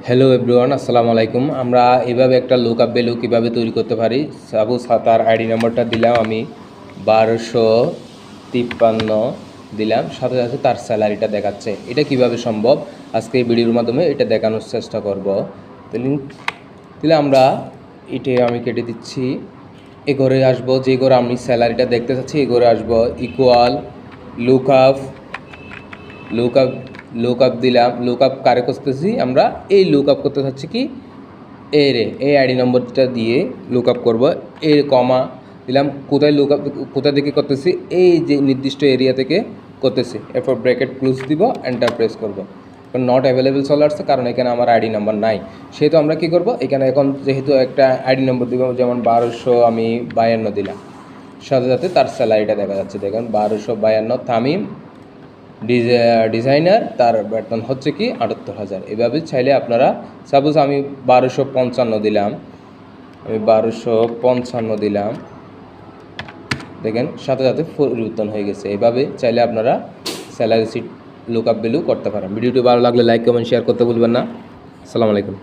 Hello everyone, আসসালামু আলাইকুম। আমরা এভাবে একটা লুকআপ ভ্যালু কীভাবে তৈরি করতে পারি। সাপোজ তার আইডি নাম্বারটা দিলাম আমি 1253 দিলাম, সাথে সাথে তার স্যালারিটা দেখাচ্ছে। এটা কিভাবে সম্ভব আজকে এই ভিডিওর মাধ্যমে এটা দেখানোর চেষ্টা করব। তাহলে আমরা এটা আমি কেটে দিচ্ছি। এ ঘরে আসবো, যে ঘরে আমি স্যালারিটা দেখতে চাচ্ছি এই ঘরে আসবো। ইকুয়াল লুকআপ লুকআপ লুকআপ দিলাম। লুকআপ কারে করতেছি আমরা, এই লুকআপ করতে চাচ্ছি কি এই আইডি নম্বরটা দিয়ে লুকআপ করব। এর কমা দিলাম। কোথায় লুকআপ, কোথা থেকে করতেছি, এই যে নির্দিষ্ট এরিয়া থেকে করতেছি। এরপর ব্র্যাকেট ক্লোজ দিব, এন্টার প্রেস করব। নট অ্যাভেলেবেল চলে আসছে কারণ এখানে আমার আইডি নাম্বার নাই। সেহেতু আমরা কি করব, এখানে এখন যেহেতু একটা আইডি নম্বর দিব, যেমন 1252 দিলাম, সাথে সাথে তার স্যালারিটা দেখা যাচ্ছে। দেখেন 1252 তামিম ডিজাইনার, তার বেতন হচ্ছে কি 78,000। এভাবে চাইলে আপনারা, সাপোজ আমি 1255 দিলাম, দেখেন সাথে সাথে পরিবর্তন হয়ে গেছে। এভাবে চাইলে আপনারা স্যালারি শিট লুকআপ ভ্যালু করতে পারেন। ভিডিওটি ভালো লাগলে লাইক কমেন্ট শেয়ার করতে ভুলবেন না। আসসালামু আলাইকুম।